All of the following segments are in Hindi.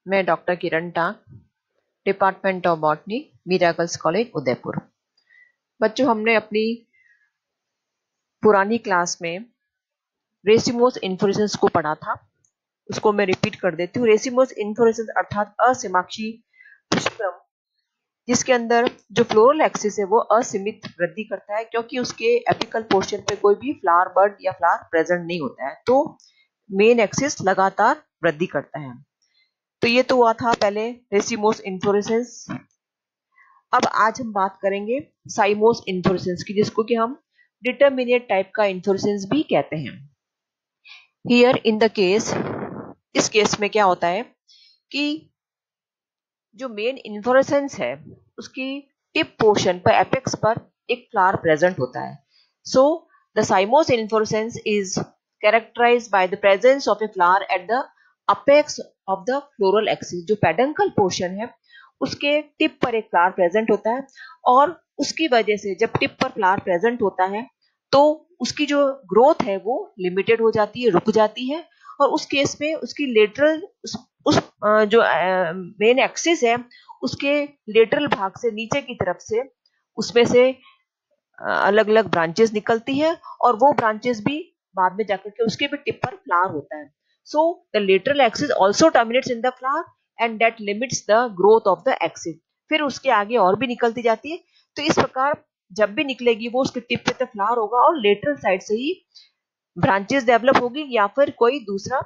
मैं doctor Kiran tank, department of botany, miracles college Udaipur. बच्चों, हमने अपनी पुरानी क्लास में रेसिमोस इन्फ्लोरेसेंस को पढ़ा था। उसको मैं रिपीट कर देती हूँ। रेसिमोस इन्फ्लोरेसेंस अर्थात असीमाक्षी पुष्पक्रम, जिसके अंदर जो फ्लोरल एक्सिस है वो असीमित वृद्धि करता है, क्योंकि उसके एपिकल पोर्शन पे कोई भी फ्लावर बड या फ्लावर प्रेजेंट नहीं होता है, तो मेन एक्सिस लगातार वृद्धि करता है। तो ये तो हुआ था पहले रेसिमोस इन्फ्लोरेसेंस। अब आज हम बात करेंगे साइमोस इन्फ्लोरेसेंस की, जिसको कि हम डिटरमिनेट टाइप का इन्फ्लोरेसेंस भी कहते हैं। हियर इन द केस, इस केस में क्या होता है कि जो मेन इन्फ्लोरेसेंस है उसकी टिप पोर्शन पर, एपेक्स पर एक फ्लावर प्रेजेंट होता है। So the cymose inflorescence is characterised by the presence of a flower at the apex of the floral axis. जो पेडंकल पोर्शन है उसके टिप पर एक फ्लावर प्रेजेंट होता है, और उसकी वजह से जब टिप पर फ्लावर प्रेजेंट होता है तो उसकी जो ग्रोथ है वो लिमिटेड हो जाती है, रुक जाती है। और उस केस में उसकी लेटरल उस जो मेन एक्सिस है उसके लेटरल भाग से नीचे की तरफ से उसमें से अलग अलग ब्रांचेस निकलती है, और वो ब्रांचेस भी बाद में जाकर के उसके भी टिप पर फ्लावर होता है। So the lateral axis also terminates in the flower and that limits the growth of the axis. फिर उसके आगे और भी निकलती जाती है। तो इस प्रकार जब भी निकलेगी वो उसके टिप पे तो फ्लावर होगा, और लेटरल साइड से ही ब्रांचेस डेवलप होगी या फिर कोई दूसरा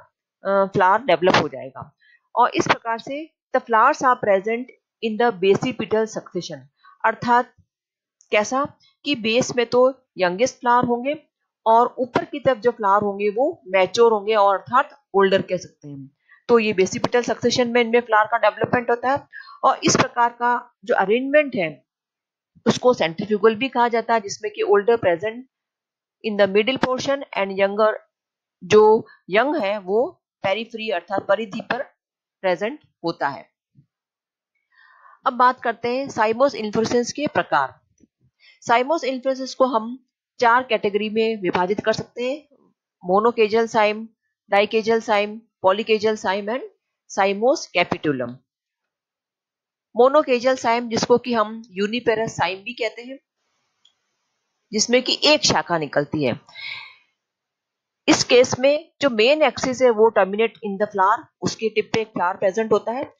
फ्लावर डेवलप हो जाएगा। और इस प्रकार से the flowers are present in the basipetal succession. अर्थात कैसा कि बेस में तो यंगेस्ट फ्लावर होंगे और ऊपर की तरफ जो फ्लावर होंगे वो मैच्योर होंगे, और अर्थात ओल्डर कह सकते हैं। तो ये बेसिपिटल सक्सेशन में इनमें फ्लावर का डेवलपमेंट होता है। और इस प्रकार का जो अरेंजमेंट है उसको सेंट्रीफ्यूगल भी कहा जाता है, जिसमें कि older present in the middle portion and younger, जो यंग है वो पेरिफेरी अर्थात परिधि पर प्रेजेंट होता है। अब बात करते हैं साइमोस इन्फ्लोरेसेंस के प्रकार। साइमोस इन्फ्लोरेसेंस को हम 4 कैटेगरी में विभाजित कर सकते हैं: monochasial cyme, dichasial cyme, polychasial cyme and cymose capitulum. Monochasial cyme, जिसको कि हम यूनिपेरस साइम भी कहते हैं, जिसमें कि एक शाखा निकलती है। इस केस में जो मेन एक्सिस है वो टर्मिनेट इन द फ्लावर, उसके टिप पे एक फ्लावर प्रेजेंट होता है,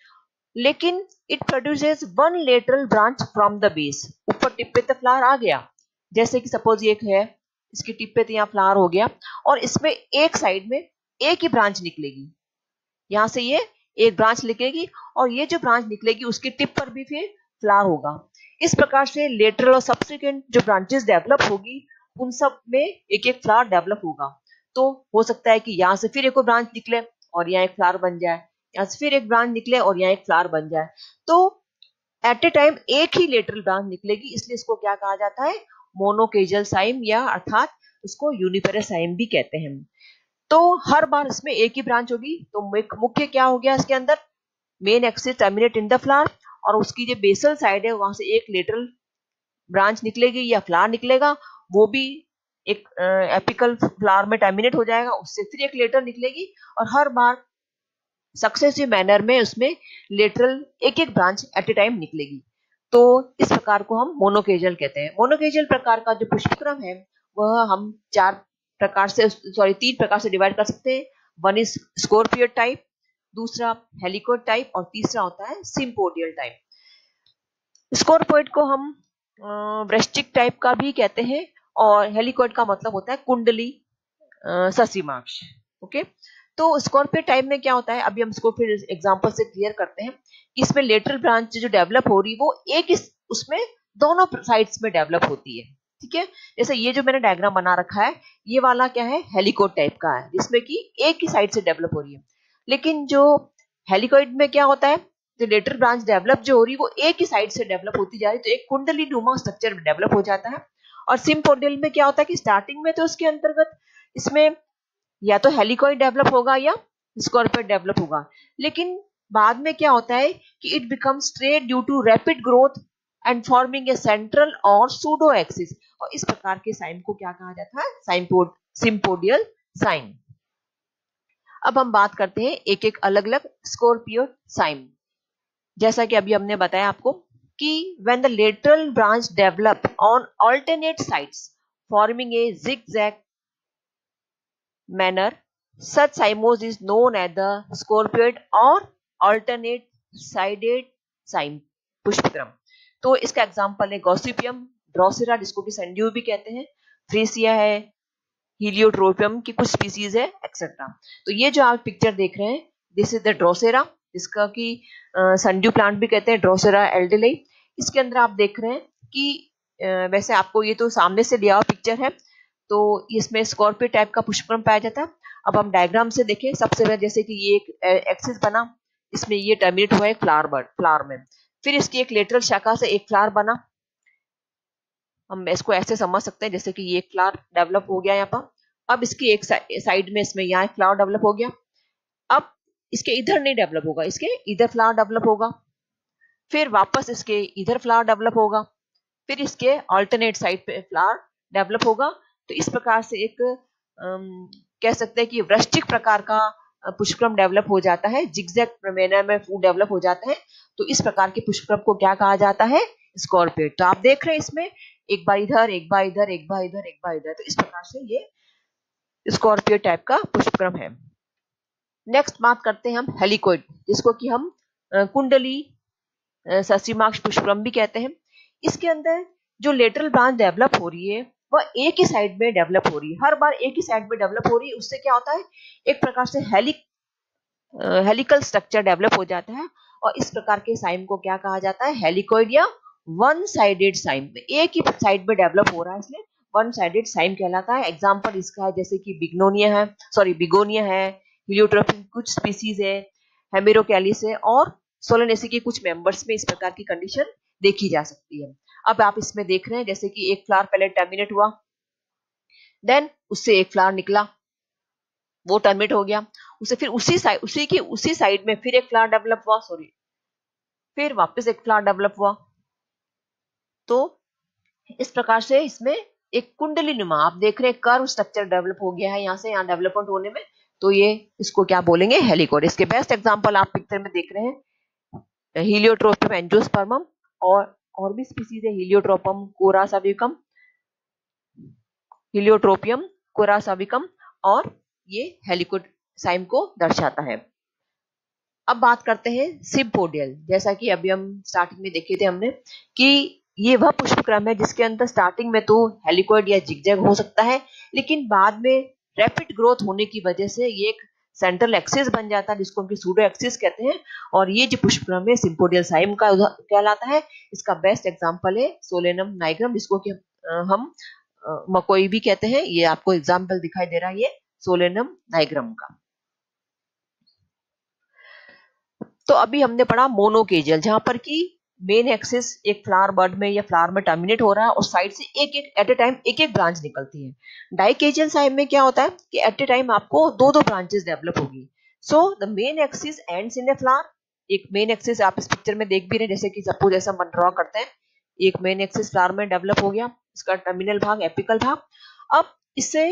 लेकिन it produces one lateral branch from the base. ऊपर टिप पे तो फ्लावर आ गया, जैसे कि सपोज ये है, इसकी टिप पे तो यहाँ फ्लावर हो गया, और इसमें एक साइड में एक ही ब्रांच निकलेगी। यहाँ से ये एक ब्रांच निकलेगी, और ये जो ब्रांच निकलेगी उसकी टिप पर भी फिर फ्लावर होगा। इस प्रकार से लेटरल और सब्सिक्वेंट जो ब्रांचेस डेवलप होगी उन सब में एक एक फ्लावर डेवलप होगा। तो हो सकता है कि यहाँ से फिर एक और ब्रांच निकले और यहाँ एक फ्लावर बन जाए, यहाँ से फिर एक ब्रांच निकले और यहाँ एक फ्लावर बन जाए। तो एट ए टाइम एक ही लेटरल ब्रांच निकलेगी, इसलिए इसको क्या कहा जाता है? मोनोकेजल साइम, या अर्थात उसको यूनिपेरस साइम भी कहते हैं। तो हर बार इसमें एक ही ब्रांच होगी। तो मुख्य क्या हो गया इसके अंदर? Main axis terminate in the flower, और उसकी जो बेसल साइड है वहां से एक लेटरल ब्रांच निकलेगी या फ्लावर निकलेगा, वो भी एक एपिकल फ्लावर में टर्मिनेट हो जाएगा, उससे फिर एक लेटर निकलेगी, और हर बार सक्सेसिव मैनर में उसमें लेटरल एक एक ब्रांच एट ए टाइम निकलेगी। तो इस प्रकार को हम मोनोकेजल कहते हैं। मोनोकेजल प्रकार का जो पुष्पक्रम है वह हम 3 प्रकार से डिवाइड कर सकते हैं। वन इज स्कॉर्पियोइड टाइप, दूसरा हेलिकोइड टाइप, और तीसरा होता है सिम्पोडियल टाइप। स्कॉर्पियोइड को हम वृश्चिक टाइप का भी कहते हैं, और हेलिकोइड का मतलब होता है कुंडली ससीमाक्ष। ओके, तो स्कॉर्पियो टाइप में क्या होता है, अभी हम इसको फिर एग्जांपल से क्लियर करते हैं। इसमें लेटरल ब्रांच जो डेवलप हो रही वो एक उसमें दोनों साइड्स में डेवलप होती है। ठीक है, जैसे ये जो मैंने डायग्राम बना रखा है ये वाला क्या है, हेलिकोइड टाइप का है, जिसमें कि एक ही साइड से डेवलप हो रही है। लेकिन जो हेलिकोइड में क्या होता है, जो लेटरल ब्रांच डेवलप जो हो रही है वो एक ही साइड से डेवलप होती जा रही है, तो एक कुंडली नुमा स्ट्रक्चर डेवलप हो जाता है। और सिम्पोडियल में क्या होता है कि स्टार्टिंग में तो उसके अंतर्गत इसमें या तो हेलिकोइड डेवलप होगा या स्कॉर्पियोइड डेवलप होगा, लेकिन बाद में क्या होता है कि it becomes straight due to rapid growth and forming a central और सूडो एक्सिस। और इस प्रकार के साइन को क्या कहा जाता है? Sympodial sign. अब हम बात करते हैं एक एक अलग अलग स्कॉर्पियो साइम। जैसा कि अभी हमने बताया आपको कि when the lateral branch develop on alternate sides forming a zigzag manner, such cymos is known as the scorpioid or alternate sided cyme पुष्पक्रम। तो इसका एग्जांपल है गॉसिपियम, ड्रोसेरा जिसको कि सैंड्यू भी कहते हैं, फ्रीसिया है, हीलियोट्रोपियम की कुछ स्पीसीज है, एक्सेट्रा। तो ये जो आप पिक्चर देख रहे हैं, दिस इज द ड्रोसेरा, जिसका कि सैंड्यू प्लांट भी कहते हैं, ड्रोसेरा एल्डेले। इसके अंदर आप देख रहे हैं कि वैसे आपको ये तो सामने से लिया हुआ पिक्चर है, तो इसमें स्कॉर्पियो टाइप का पुष्पक्रम पाया जाता है। अब हम डायग्राम से देखें, सबसे पहले जैसे कि ये एक एक्सिस बना, इसमें ये टर्मिनेट हुआ है फ्लावर में, फिर इसकी एक लेटरल शाखा से एक फ्लावर बना। हम इसको ऐसे समझ सकते हैं जैसे कि ये एक फ्लावर डेवलप हो गया यहाँ पर। अब इसकी एक साइड में इसमें यहाँ एक फ्लावर डेवलप हो गया। अब इसके इधर नहीं डेवलप होगा, इसके इधर फ्लावर डेवलप होगा, फिर वापस इसके इधर फ्लावर डेवलप होगा, फिर इसके ऑल्टरनेट साइड पे फ्लावर डेवलप होगा। तो इस प्रकार से एक कह सकते हैं कि वृश्चिक प्रकार का पुष्पक्रम डेवलप हो जाता है, जिगजैग मैनर में फूड डेवलप हो जाता है। तो इस प्रकार के पुष्पक्रम को क्या कहा जाता है? स्कॉर्पियो। तो आप देख रहे हैं इसमें एक बार इधर, एक बार इधर, एक बार इधर, एक बार इधर, तो इस प्रकार से ये स्कॉर्पियो टाइप का पुष्पक्रम है। नेक्स्ट बात करते हैं हम हेलिकोइड, जिसको कि हम कुंडली ससीमाक्ष पुष्पक्रम भी कहते हैं। इसके अंदर जो लेटरल ब्रांच डेवलप हो रही है वह एक ही साइड में डेवलप हो रही है, हर बार एक ही साइड में डेवलप हो रही है। उससे क्या होता है, एक प्रकार से हेलिकल स्ट्रक्चर डेवलप हो जाता है, और इस प्रकार के साइम को क्या कहा जाता है? हेलिकोइड या वन साइडेड साइम। एक ही साइड में डेवलप हो रहा है, इसलिए वन साइडेड साइम कहलाता है। एग्जांपल इसका है जैसे कि बिगोनिया है, हीलियोट्रोपियम कुछ स्पीसीज है, हेमेरोकैलिस है, और सोलेनेसी के कुछ मेंबर्स में इस प्रकार की कंडीशन देखी जा सकती है। अब आप इसमें देख रहे हैं जैसे कि एक फ्लावर पहले टर्मिनेट हुआ, देन उससे एक फ्लावर निकला, वो टर्मिनेट हो गया, उसे फिर उसी साइड में फिर एक फ्लावर डेवलप हुआ, फिर वापस एक फ्लावर डेवलप हुआ। तो इस प्रकार से इसमें एक कुंडली नुमा आप देख रहे हैं कर्व स्ट्रक्चर डेवलप हो गया है यहाँ से यहाँ डेवलपमेंट होने में। तो ये इसको क्या बोलेंगे? हेलिकोइड। इसके बेस्ट एग्जांपल आप पिक्चर में देख रहे हैं हीलियोट्रोपियम एंजियोस्पर्मम, और भी स्पीसीज है हीलियोट्रोपियम कोरासाविकम, और ये हेलिकोइड साइम को दर्शाता है। अब बात करते हैं सिम्पोडियल। जैसा कि अभी हम स्टार्टिंग में देखे थे हमने कि ये वह पुष्पक्रम है जिसके अंदर स्टार्टिंग में तो हेलिकोइड या जिगजैग हो सकता है, लेकिन बाद में रैपिड ग्रोथ होने की वजह से ये एक सेंट्रल एक्सिस बन जाता है, जिसको हम सूडो एक्सिस कहते हैं। और ये जो पुष्पक्रम है सिम्पोडियल साइम का कहलाता है। इसका बेस्ट एग्जांपल है सोलेनम नाइग्रम, जिसको कि हम मकोई भी कहते हैं। ये आपको एग्जांपल दिखाई दे रहा है, ये सोलेनम नाइग्रम का। तो अभी हमने पढ़ा मोनोकेजियल, जहां पर कि मेन एक्सिस एक फ्लावर बर्ड में या फ्लावर में टर्मिनेट हो रहा है, और साइड से एक एक एट ए टाइम एक एक ब्रांच निकलती है। डाइकेजियल साइम में क्या होता है कि एट ए टाइम आपको दो दो ब्रांचेस डेवलप होगी। So the main axis ends in a flower. एक मेन एक्सिस आप इस पिक्चर में देख भी रहे हैं, जैसे कि सपोज ऐसा हम ड्रॉ करते हैं, एक मेन एक्सिस फ्लावर में डेवलप हो गया, इसका टर्मिनल भाग एपिकल भाग। अब इससे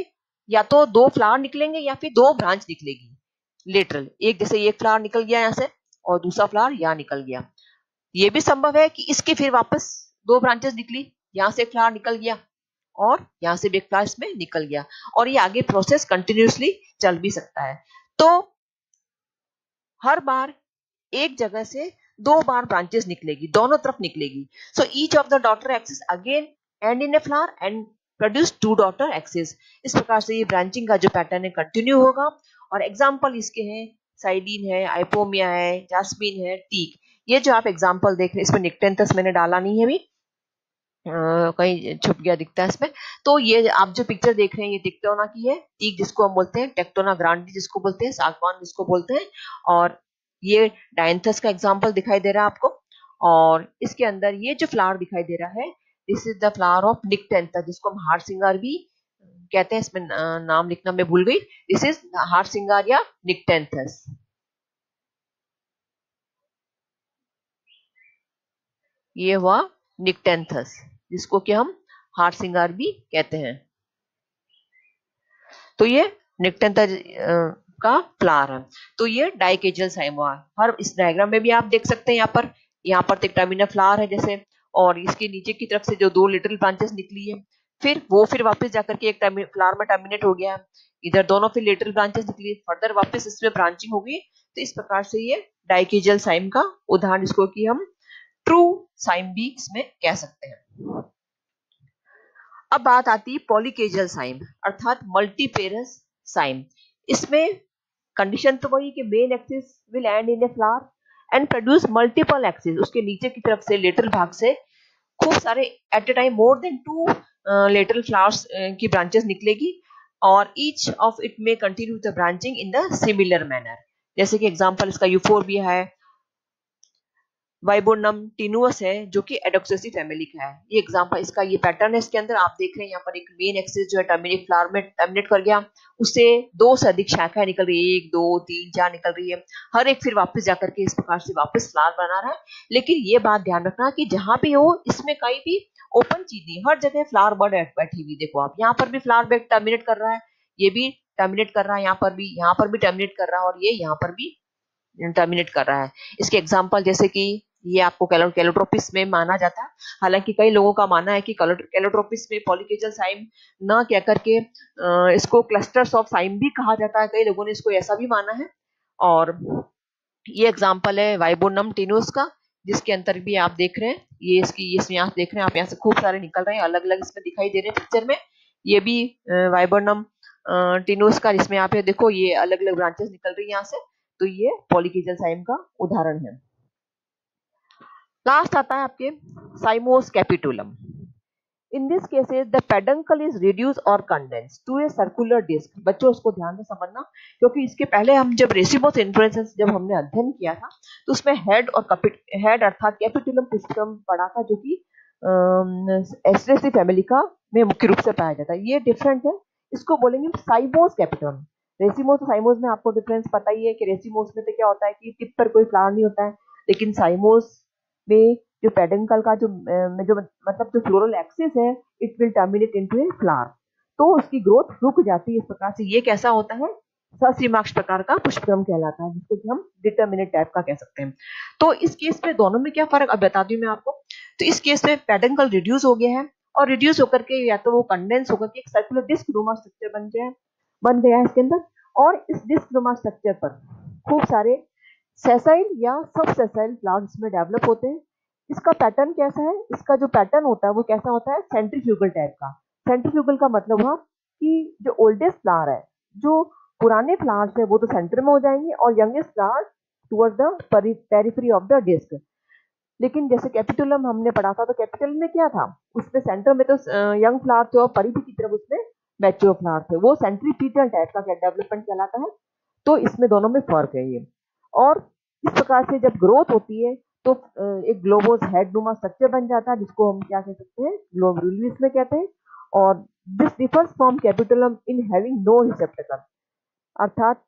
या तो दो फ्लावर निकलेंगे या फिर दो ब्रांच निकलेगी लेटरल। एक जैसे एक फ्लावर निकल गया यहाँ से और दूसरा फ्लावर यहाँ निकल गया। ये भी संभव है कि इसके फिर वापस दो ब्रांचेस निकली, यहाँ से एक फ्लावर निकल गया और यहाँ से भी एक फ्लावर इसमें निकल गया, और ये आगे प्रोसेस कंटिन्यूअसली चल भी सकता है। तो हर बार एक जगह से दो बार ब्रांचेस निकलेगी, दोनों तरफ निकलेगी। So each of the daughter axis again end in a flower and produce two daughter axis. इस प्रकार से ये ब्रांचिंग का जो पैटर्न है कंटिन्यू होगा। और एग्जाम्पल इसके हैं साइडीन है, आइपोमिया है, जास्मीन है, टीक। ये जो आप एग्जाम्पल देख रहे हैं, इसमें निक्टेंथस मैंने डाला नहीं है अभी, कहीं छुप गया दिखता है इसमें। तो ये आप जो पिक्चर देख रहे हैं ये टिक्टोना की है, टीक जिसको हम बोलते हैं, टेक्टोना ग्रांडी जिसको बोलते हैं, सागवान जिसको बोलते हैं, और ये डायंथस का एग्जाम्पल दिखाई दे रहा है आपको। और इसके अंदर ये जो फ्लावर दिखाई दे रहा है, this is the flower of Nyctanthes, जिसको हम हार सिंगार भी कहते हैं। इसमें नाम लिखना मैं भूल गई, दिस इज हार सिंगार या निक्टेंथस। ये हुआ निक्टेंथस, जिसको कि हम हार सिंगार भी कहते हैं। तो ये निक्टेंथस का फ्लावर है। तो ये डाइकेजल साइम हुआ। हर इस डायग्राम में भी आप देख सकते हैं यहाँ पर एक टर्मिनल फ्लावर है जैसे, और इसके नीचे की तरफ से जो 2 लिटिल ब्रांचेस निकली है, फिर वापस जाकर के एक फ्लावर में टर्मिनेट हो गया, इधर दोनों फिर लिटिल ब्रांचेस निकली, फर्दर वापस इसमें ब्रांचिंग होगी। तो इस प्रकार से ये डाइकेजल साइम का उदाहरण, इसको कि हम ट्रू साइम भी इसमें कह सकते हैं। अब बात आती है पॉलीकेजल साइम अर्थात मल्टीपेरस साइम। इसमें कंडीशन तो वही कि main axis will and in a flower and produce multiple axis, उसके नीचे की तरफ से लेटरल भाग से खूब सारे at a time more than 2 lateral flowers की ब्रांचेस निकलेगी, और ईच ऑफ इट में continue the branching in the similar manner. जैसे कि एग्जांपल इसका यूफोरबिया है, वाइबोरनम टिनुअस है जो कि एडोक्सेसी फैमिली का है। ये एग्जांपल, इसका ये पैटर्न है। इसके अंदर आप देख रहे हैं यहाँ पर एक मेन एक्सिस जो है टर्मिनेट फ्लावर में टर्मिनेट कर गया, उससे 2 से अधिक शाखाएं निकल रही है, 1 2 3 4 निकल रही है, हर एक फिर वापस जाकर के इस प्रकार से वापस फ्लावर बना रहा है। लेकिन ये बात ध्यान रखना कि जहां भी हो इसमें कहीं भी ओपन चीज नहीं, हर जगह फ्लावर बर्ड बैठी हुई। देखो आप यहाँ पर भी फ्लावर बेड टर्मिनेट कर रहा है, ये भी टर्मिनेट कर रहा है, यहाँ पर भी टर्मिनेट कर रहा है, और ये यहाँ पर भी टर्मिनेट कर रहा है। इसके एग्जाम्पल जैसे कि ये आपको कैलोट्रोपिस में माना जाता है, हालांकि कई लोगों का मानना है कि कैलोट्रोपिस में पॉलीकेजल साइम न कह करके इसको क्लस्टर्स ऑफ साइम भी कहा जाता है, कई लोगों ने इसको ऐसा भी माना है। और ये एग्जाम्पल है वाइबोरनम टिनुअस का, जिसके अंदर भी आप देख रहे हैं ये इसमें आप देख रहे हैं, आप यहाँ से खूब सारे निकल रहे हैं, अलग अलग इसमें दिखाई दे रहे हैं पिक्चर में। ये भी वाइबोरनम टिनुअस का, जिसमें यहाँ पे देखो ये अलग अलग ब्रांचेस निकल रही है यहाँ से, तो ये पॉलीकेजल साइम का उदाहरण है। लास्ट आता है आपके cymose capitulum. In this cases the peduncle is reduce और condense to a circular disc. बच्चों उसको ध्यान से समझना, क्योंकि इसके पहले हम जब रेसिमोस इन्फ्लोरेसेंस जब हमने अध्ययन किया था तो उसमें हेड अर्थात कैपिटुलम पुष्पक्रम पढ़ा था, जो कि एस्ट्रेसी फैमिली का में मुख्य रूप से पाया जाता है। ये डिफरेंट है, इसको बोलेंगे साइमोस कैपिटुलम। रेसिमोस और साइमोस में आपको डिफरेंस पता ही है कि रेसिमोस में तो क्या होता है कि टिप पर कोई फ्लावर नहीं होता है, लेकिन साइमोस में जो पेडंकल का जो मतलब जो फ्लोरल एक्सिस है, it will terminate into a flower, तो उसकी ग्रोथ रुक जाती है इस प्रकार से। ये कैसा होता है, ससीमाक्ष प्रकार का पुष्पक्रम कहलाता है, जिसको कि हम डिटर्मिनेट टाइप का कह सकते हैं। तो इस केस में दोनों में क्या फर्क अब बता दूं मैं आपको। तो इस केस में पेडंकल रिड्यूस हो गया है, और रिड्यूस होकर के या तो वो कंडेंस होकर के एक सर्कुलर डिस्क नुमा स्ट्रक्चर बन गया है इसके अंदर, और इस डिस्क नुमा स्ट्रक्चर पर खूब सारे सेसाइल या सब सेसाइल फ्लावर्स में डेवलप होते हैं। इसका पैटर्न कैसा है, इसका जो पैटर्न होता है वो कैसा होता है, सेंट्रीफ्यूगल टाइप का। सेंट्रीफ्यूगल का मतलब हुआ कि जो ओल्डेस्ट फ्लावर है, जो पुराने फ्लावर्स है वो तो सेंटर में हो जाएंगे, और youngest flower toward the periphery of the disc. लेकिन जैसे कैपिटुलम हमने पढ़ा था, तो कैपिटल में क्या था, उसमें सेंटर में तो यंग फ्लावर थे और परिधि की तरफ उसमें मैच्योर फ्लावर थे, वो सेंट्रीपिटल टाइप का डेवलपमेंट कहलाता है। तो इसमें दोनों में फर्क है ये। और इस प्रकार से जब ग्रोथ होती है तो एक ग्लोबोस हेड नुमा स्ट्रक्चर बन जाता है, जिसको हम क्या कह सकते हैं, ग्लोमेरुलस में कहते हैं। और this differs from capitulum in having no receptacle, अर्थात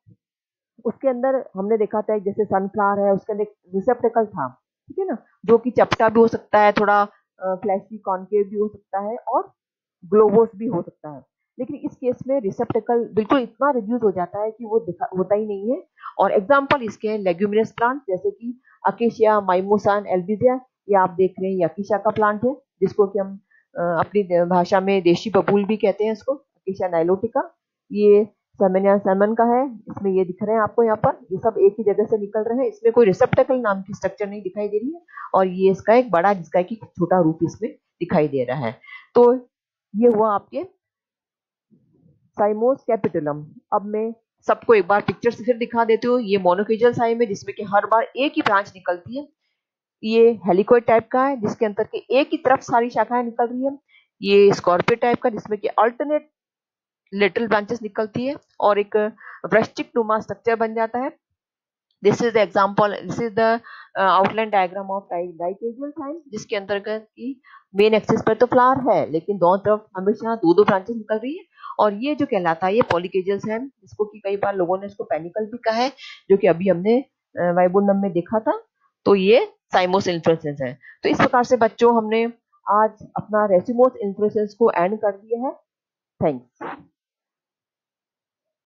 उसके अंदर हमने देखा था जैसे सनफ्लावर है उसके अंदर एक रिसेप्टेकल था, ठीक है ना, जो कि चपटा भी हो सकता है, थोड़ा फ्लैशी कॉन्केव भी हो सकता है, और ग्लोबोस भी हो सकता है। लेकिन इस केस में रिसेप्टेकल बिल्कुल इतना रिड्यूस हो जाता है कि वो होता ही नहीं है। और एग्जांपल इसके हैं लेग्यूमिनस प्लांट, जैसे कि अकेशिया, माइमोसान, एल्बिजिया। ये आप देख रहे हैं ये अकेशिया का प्लांट है, जिसको कि हम अपनी भाषा में देशी बबूल भी कहते हैं इसको, अकेशिया नाइलोटिका। ये सेमन का है, इसमें ये दिख रहे हैं आपको यहाँ पर, ये सब एक ही जगह से निकल रहे हैं, इसमें कोई रिसेप्टेकल नाम की स्ट्रक्चर नहीं दिखाई दे रही है। और ये इसका एक बड़ा, जिसका कि छोटा रूप इसमें दिखाई दे रहा है। तो ये हुआ आपके साइमोस कैपिटुलम। अब मैं सबको एक बार पिक्चर से फिर दिखा देती हूँ। ये मोनोकेजल साइम है, जिसमें कि हर बार एक ही ब्रांच निकलती है। ये हेलिकोइड टाइप का है, जिसके अंदर के एक ही तरफ सारी शाखाएं निकल रही है। ये स्कॉर्पियो टाइप का, जिसमें कि अल्टरनेट लिटिल ब्रांचेस निकलती है और एक वृश्चिक नुमा स्ट्रक्चर बन जाता है। This is the example, this is the outline diagram of dichasial cyme, जिसके अंतर्गत की मेन एक्सिस पर तो फ्लावर है, लेकिन दोनों तरफ हमेशा दो ब्रांचेस निकल रही है। और ये जो कहलाता है ये पॉलीकेजल साइम, जिसको कि कई बार लोगों ने इसको पेनिकल भी कहा है, जो कि अभी हमने वाइबोरनम में देखा था। तो ये साइमोस इन्फ्लोरेसेंस है। तो इस प्रकार से बच्चों हमने आज अपना रेसिमोस इन्फ्लोरेसेंस को एंड कर दिया है। थैंक्स।